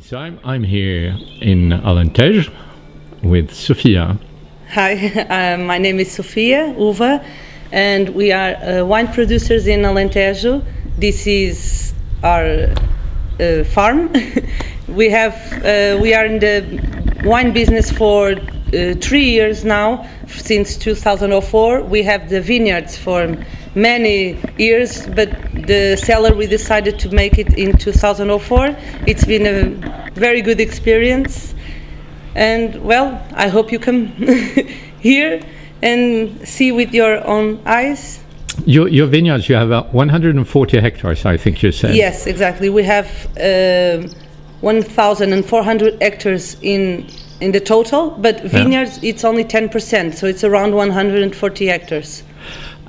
So I'm here in Alentejo with Sofia. Hi, my name is Sofia Uva, and we are wine producers in Alentejo. This is our farm. We are in the wine business for 3 years now, since 2004. We have the vineyards for many years, but the cellar we decided to make it in 2004. It's been a very good experience, and well, I hope you come here and see with your own eyes. Your vineyards, you have 140 hectares, I think you said. Yes, exactly. We have 1,400 hectares in the total, but vineyards, it's only 10%, so it's around 140 hectares.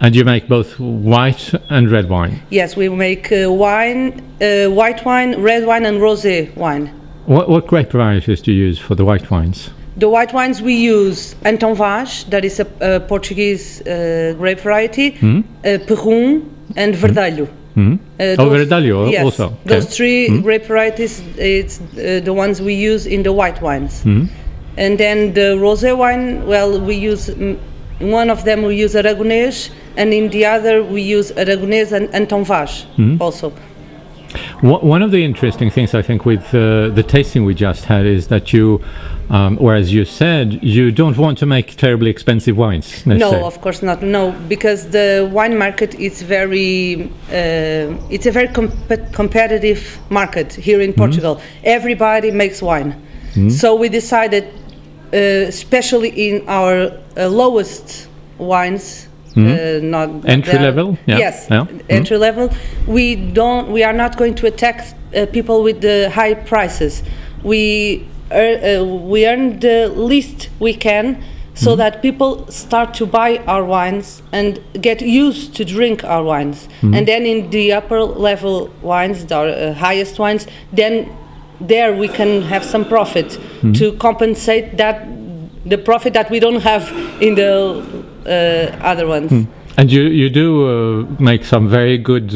And you make both white and red wine? Yes, we make wine, white wine, red wine and rosé wine. What grape varieties do you use for the white wines? The white wines we use Antao Vaz, that is a Portuguese grape variety, Perrum and Verdelho. Verdelho yes, also? Okay. Those three grape varieties, it's the ones we use in the white wines. And then the rosé wine, well, we use, one of them we use Aragones, and in the other we use Aragones and Antao Vaz also. One of the interesting things I think with the tasting we just had is that you, or as you said, you don't want to make terribly expensive wines. No, of course not. No, because the wine market is very, it's a very competitive market here in Portugal. Everybody makes wine. So we decided, especially in our lowest wines, not entry level. Yeah. Yes, entry level. We are not going to attack people with the high prices. We earn the least we can, so that people start to buy our wines and get used to drink our wines. And then in the upper level wines, the highest wines, then there we can have some profit to compensate the profit that we don't have in the other ones. And you do make some very good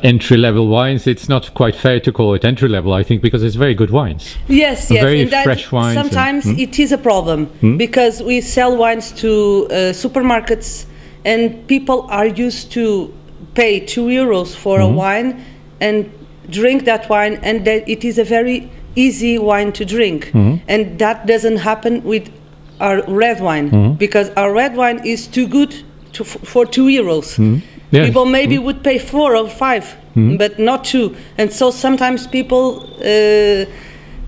entry-level wines. It's not quite fair to call it entry-level, I think, because it's very good wines. Yes, yes. Very fresh wines. Sometimes it is a problem because we sell wines to supermarkets, and people are used to pay €2 for a wine and drink that wine, and that it is a very easy wine to drink. And that doesn't happen with our red wine, because our red wine is too good for €2. Yes. People maybe would pay 4 or 5, but not 2. And so sometimes people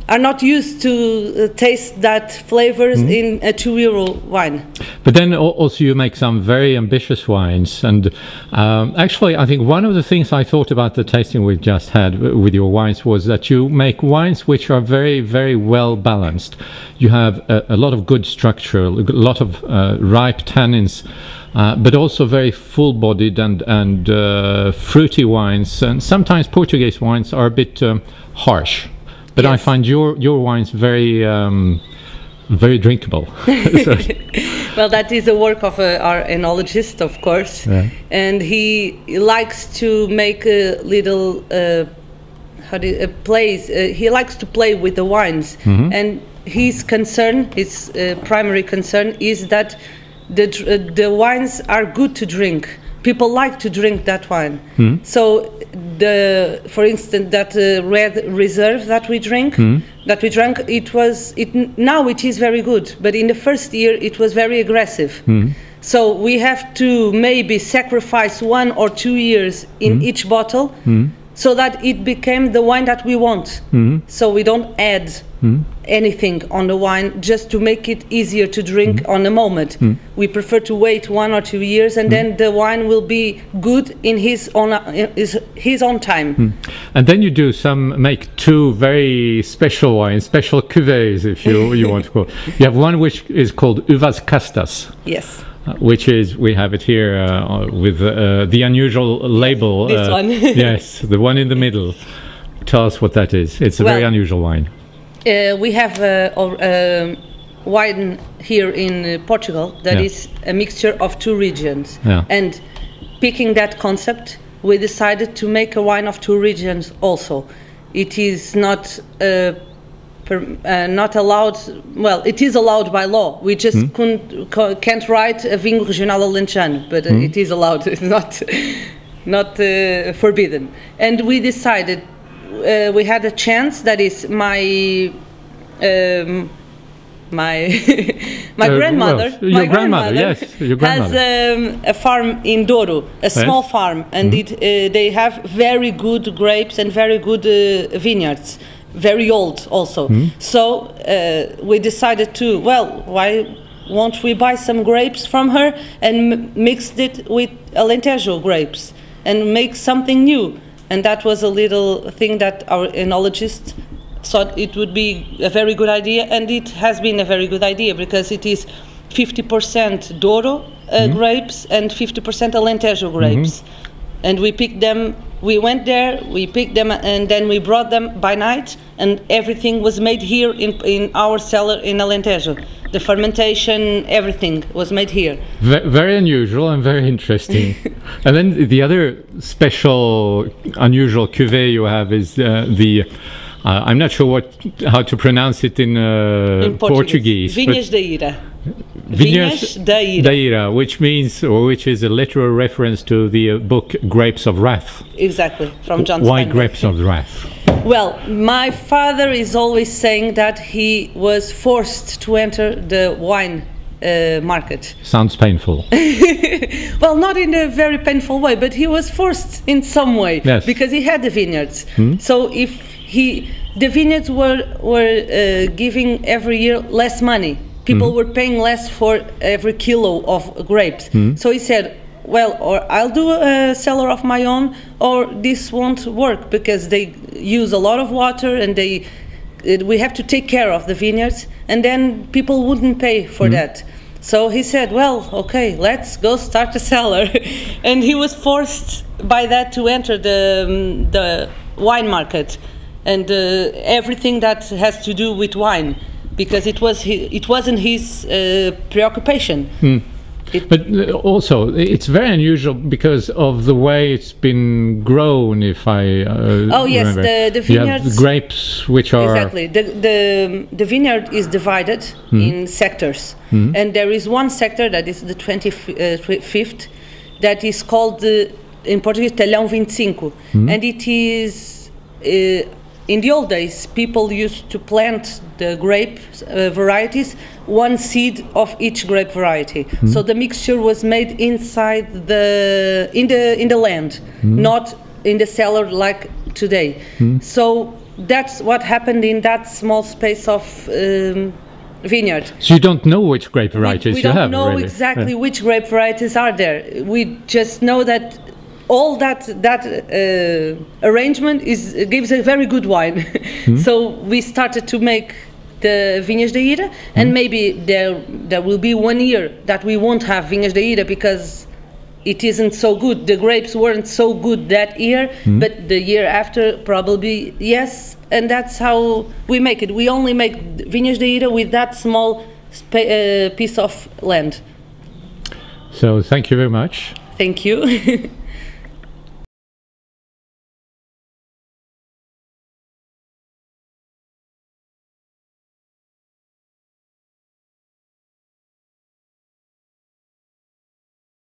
are not used to taste that flavors in a €2 wine. But then also you make some very ambitious wines, and actually I think one of the things I thought about the tasting we just had with your wines was that you make wines which are very, very well balanced. You have a lot of good structure, a lot of ripe tannins, but also very full-bodied and fruity wines. And sometimes Portuguese wines are a bit harsh. But yes. I find your wines very very drinkable. Well, that is the work of our enologist, of course, and he likes to make a little plays. He likes to play with the wines, and his concern, his primary concern, is that the wines are good to drink. People like to drink that wine. So, for instance, that red reserve that we drank, now it is very good. But in the first year, it was very aggressive. So we have to maybe sacrifice 1 or 2 years in each bottle, so that it became the wine that we want. So we don't add anything on the wine just to make it easier to drink on the moment. We prefer to wait 1 or 2 years, and then the wine will be good in his own time. And then you make 2 very special wines, special cuvées, if you want to call it. You have one which is called Uvas Castas. Yes. Which is, we have it here with the unusual label. This one. Yes, the one in the middle. Tell us what that is. It's a very unusual wine. We have wine here in Portugal that is a mixture of 2 regions. And picking that concept, we decided to make a wine of 2 regions also. it is not not allowed. Well, it is allowed by law. We just can't write a vinho regional alentejano, but it is allowed. It's not forbidden. And we decided we had a chance. That is my grandmother. Well, your grandmother, yes, your grandmother has a farm in Douro, a small farm, and they have very good grapes and very good vineyards, very old also. So we decided to, well, why won't we buy some grapes from her and mix it with Alentejo grapes and make something new? And that was a little thing that our enologist thought it would be a very good idea, and it has been a very good idea because it is 50% Douro grapes and 50% Alentejo grapes. And we picked them, we went there, we picked them, and then we brought them by night, and everything was made here in our cellar in Alentejo. The fermentation, everything was made here. Very unusual and very interesting. And then the other special, unusual cuvée you have is I'm not sure how to pronounce it in Portuguese. Vinhos da Ira. Vinhos da Ira, which is a literal reference to the book Grapes of Wrath. Exactly, from John Why Steinbeck. Grapes of Wrath? Well, my father is always saying that he was forced to enter the wine market. Sounds painful. Well, not in a very painful way, but he was forced in some way, yes, because he had the vineyards. So if the vineyards were giving every year less money. People were paying less for every kilo of grapes. So he said, well, or I'll do a cellar of my own, or this won't work because they use a lot of water and we have to take care of the vineyards, and then people wouldn't pay for that. So he said, well, okay, let's go start a cellar. And he was forced by that to enter the wine market and everything that has to do with wine, because it wasn't his preoccupation. But also, it's very unusual because of the way it's been grown. If I remember. The vineyards. You have grapes which are exactly the vineyard is divided in sectors, and there is one sector that is the 25th that is called in Portuguese Talhão 25, and it is. In the old days, people used to plant the grape varieties, one seed of each grape variety. So the mixture was made inside in the land, not in the cellar like today. So that's what happened in that small space of vineyard. So you don't know which grape varieties we you have. We don't know really. exactly which grape varieties are there. We just know that all that arrangement gives a very good wine. So we started to make the Vinhos da Ira, and maybe there will be 1 year that we won't have Vinhos da Ira because it isn't so good. The grapes weren't so good that year, but the year after probably yes, and that's how we make it. We only make Vinhos da Ira with that small piece of land. So thank you very much. Thank you.